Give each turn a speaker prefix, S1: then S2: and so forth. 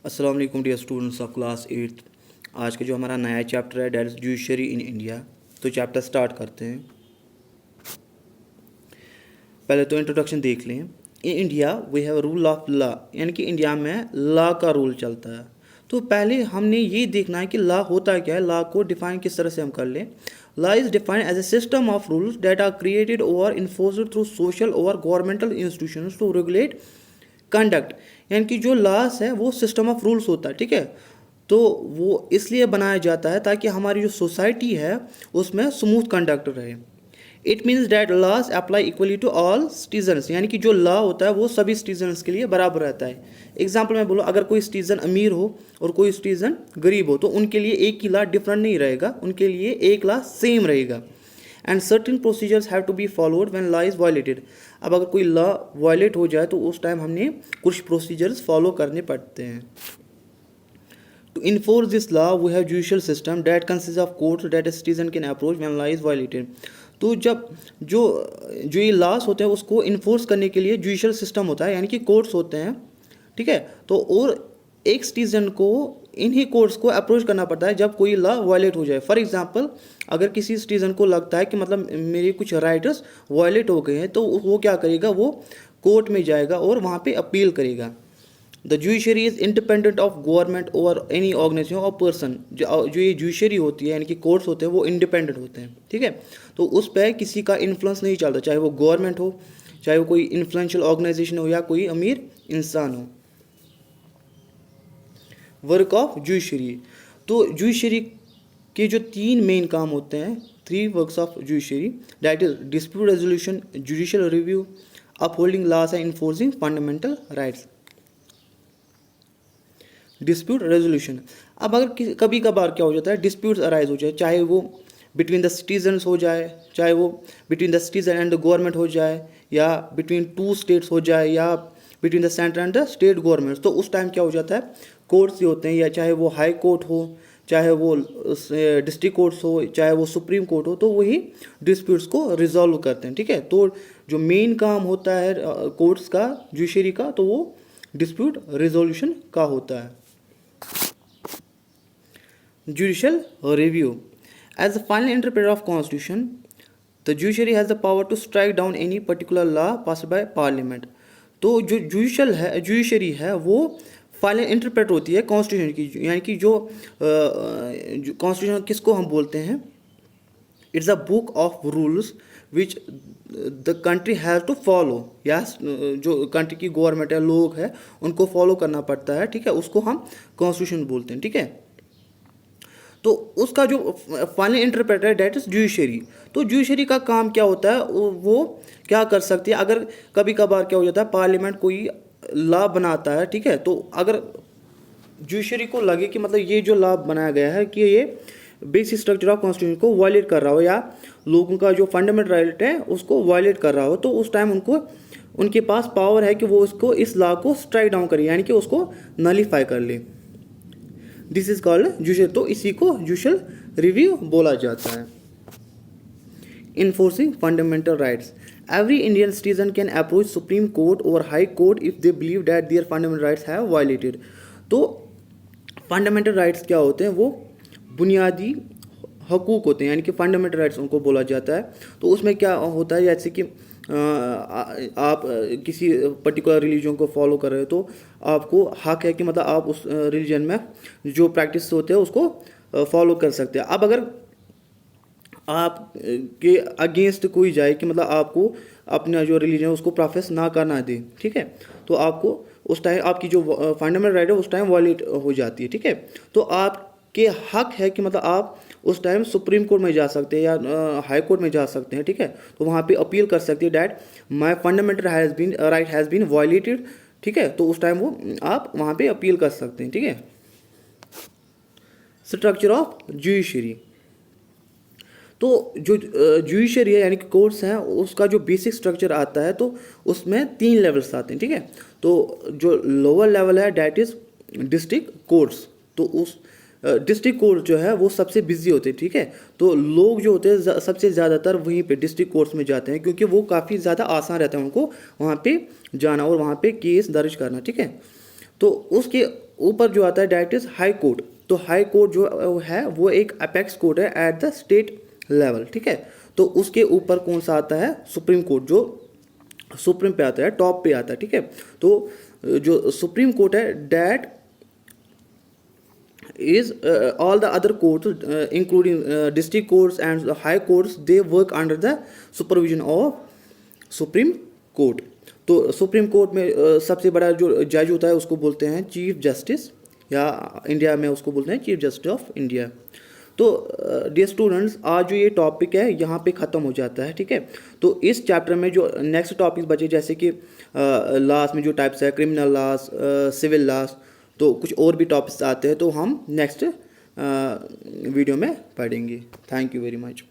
S1: अस्सलाम वालेकुम dear students of class 8। आज का जो हमारा नया चैप्टर है that is judiciary in India. तो चैप्टर स्टार्ट करते हैं। पहले तो इंट्रोडक्शन देख लें। In India we have rule of law, यानी कि इंडिया में लॉ का रूल चलता है। तो पहले हमने ये देखना है कि लॉ होता क्या है, लॉ को डिफाइन किस तरह से हम कर लें। Law is defined as a system of rules that are created और इन्फोर्स्ड थ्रू सोशल और governmental institutions to regulate conduct, यानी कि जो लॉस है वो सिस्टम ऑफ रूल्स होता है। ठीक है, तो वो इसलिए बनाया जाता है ताकि हमारी जो सोसाइटी है उसमें स्मूथ कंडक्ट रहे। It means that laws apply equally to all citizens, यानी कि जो लॉ होता है वो सभी सिटीजन्स के लिए बराबर रहता है। एग्जाम्पल में बोलो, अगर कोई सिटीजन अमीर हो और कोई सिटीजन गरीब हो तो उनके लिए एक ही लॉ डिफरेंट नहीं रहेगा, उनके लिए एक लॉ सेम रहेगा। And certain procedures have to be followed when law is violated. अब अगर कोई लॉ वायलेट हो जाए तो उस टाइम हमने कुछ प्रोसीजर्स फॉलो करने पड़ते हैं। To enforce this law we have judicial system that consist of courts that a citizen can approach when law is violated. तो जब जो जो ये लॉस होते हैं उसको इन्फोर्स करने के लिए जुडिशियल सिस्टम होता है, यानी कि कोर्ट्स होते हैं। ठीक है, तो और एक सिटीजन को इन्हीं कोर्ट्स को अप्रोच करना पड़ता है जब कोई लॉ वायलेट हो जाए। फॉर एग्जांपल, अगर किसी सिटीजन को लगता है कि मतलब मेरे कुछ राइट्स वायलेट हो गए हैं तो वो क्या करेगा, वो कोर्ट में जाएगा और वहाँ पे अपील करेगा। The judiciary is independent of government और एनी ऑर्गेनाइजेशन और पर्सन। जो ये जुडिशरी होती है यानी कि कोर्ट्स होते हैं वो इंडिपेंडेंट होते हैं। ठीक है, तो उस पर किसी का इन्फ्लुएंस नहीं चलता, चाहे वो गवर्नमेंट हो, चाहे वो कोई इन्फ्लुएंशियल ऑर्गेनाइजेशन हो या कोई अमीर इंसान हो। वर्क ऑफ जुडिशरी, तो जुडिशरी के जो तीन मेन काम होते हैं, three works of judiciary, that is dispute resolution, judicial review, upholding loss and enforcing fundamental rights. Dispute resolution, अब अगर कभी कभार क्या हो जाता है, डिस्प्यूट्स अराइज हो जाए, चाहे वो बिटवीन द सिटीजन्स हो जाए, चाहे वो between the citizen and the government हो जाए, या बिटवीन टू स्टेट्स हो जाए, या between the centre and the state governments, तो उस टाइम क्या हो जाता है, कोर्ट्स जो होते हैं, या चाहे वो हाई कोर्ट हो, चाहे वो डिस्ट्रिक्ट कोर्ट्स हो, चाहे वो सुप्रीम कोर्ट हो, तो वही डिस्प्यूट्स को रिजॉल्व करते हैं। ठीक है, तो जो मेन काम होता है कोर्ट्स का, जुडिशरी का, तो वो डिस्प्यूट रिजोल्यूशन का होता है। Judicial review, as the final interpreter of constitution, the judiciary has the power to strike down any particular law passed by parliament। तो जो जुडिशरी है वो फाइनल इंटरप्रेटर होती है कॉन्स्टिट्यूशन की, यानी कि जो कॉन्स्टिट्यूशन किसको हम बोलते हैं, it's a book of rules which the country has to follow, या जो कंट्री की गवर्नमेंट है, लोग है, उनको फॉलो करना पड़ता है। ठीक है, उसको हम कॉन्स्टिट्यूशन बोलते हैं। ठीक है, तो उसका जो फाइनल इंटरप्रेटर है डेट इज जुडिशरी। तो जुडिशरी का काम क्या होता है, वो क्या कर सकती है, अगर कभी कभार क्या हो जाता है, पार्लियामेंट कोई लॉ बनाता है। ठीक है, तो अगर जुडिशरी को लगे कि मतलब ये जो लॉ बनाया गया है कि ये बेसिक स्ट्रक्चर ऑफ कॉन्स्टिट्यूशन को वायलेट कर रहा हो, या लोगों का जो फंडामेंटल राइट है उसको वायलेट कर रहा हो, तो उस टाइम उनके पास पावर है कि वो उसको, इस लॉ को स्ट्राइक डाउन करे, यानी कि उसको नलीफाई कर ले। दिस इज कॉल्ड जुडिशियल, तो इसी को जुडिशियल रिव्यू बोला जाता है। Enforcing fundamental rights, every Indian citizen can approach supreme court और high court if they believe that their fundamental rights have violated. तो फंडामेंटल राइट्स क्या होते हैं, वो बुनियादी हकूक होते हैं, यानी कि फंडामेंटल राइट्स उनको बोला जाता है। तो उसमें क्या होता है, जैसे कि आप किसी पर्टिकुलर रिलीजन को फॉलो कर रहे हो तो आपको हक है कि मतलब आप उस रिलीजन में जो प्रैक्टिस होते हैं उसको फॉलो कर सकते हैं। अब अगर आप के अगेंस्ट कोई जाए कि मतलब आपको अपना जो रिलीजन है उसको प्रोफेस ना करना दे, ठीक है, तो आपको उस टाइम आपकी जो फंडामेंटल राइट है उस टाइम वॉलेट हो जाती है। ठीक है, तो आपके हक है कि मतलब आप उस टाइम सुप्रीम कोर्ट में जा सकते हैं या हाई कोर्ट में जा सकते हैं। ठीक है, तो वहाँ पे अपील कर सकते हैं that my fundamental right has been violated. ठीक है, तो उस टाइम वो आप वहाँ पे अपील कर सकते हैं। ठीक है, स्ट्रक्चर ऑफ जुडिशरी, तो जो जुडिशरी है यानी कि कोर्ट्स हैं उसका जो बेसिक स्ट्रक्चर आता है तो उसमें 3 लेवल्स आते हैं। ठीक है, तो जो लोअर लेवल है डैट इज़ डिस्ट्रिक्ट कोर्ट्स। तो उस डिस्ट्रिक्ट कोर्ट जो है वो सबसे बिजी होते हैं। ठीक है, तो लोग जो होते हैं सबसे ज़्यादातर वहीं पे डिस्ट्रिक्ट कोर्ट्स में जाते हैं क्योंकि वो काफ़ी ज़्यादा आसान रहता है उनको वहाँ पे जाना और वहाँ पे केस दर्ज करना। ठीक है, तो उसके ऊपर जो आता है दैट इज़ हाई कोर्ट। तो हाई कोर्ट जो है वो एक अपेक्स कोर्ट है एट द स्टेट लेवल, ठीक है। तो उसके ऊपर कौन सा आता है, सुप्रीम कोर्ट, जो सुप्रीम पे आता है, टॉप पे आता है, ठीक है। तो जो सुप्रीम कोर्ट है that is all the other courts including district courts and high courts, they work under the supervision of supreme court। तो सुप्रीम कोर्ट में सबसे बड़ा जो जज होता है उसको बोलते हैं चीफ जस्टिस, या इंडिया में उसको बोलते हैं चीफ जस्टिस ऑफ इंडिया। तो डियर स्टूडेंट्स, आज जो ये टॉपिक है यहाँ पे ख़त्म हो जाता है, ठीक है। तो इस चैप्टर में जो नेक्स्ट टॉपिक बचे, जैसे कि लॉस में जो टाइप्स है, क्रिमिनल लॉस, सिविल लॉस, तो कुछ और भी टॉपिक्स आते हैं, तो हम नेक्स्ट वीडियो में पढ़ेंगे। Thank you very much.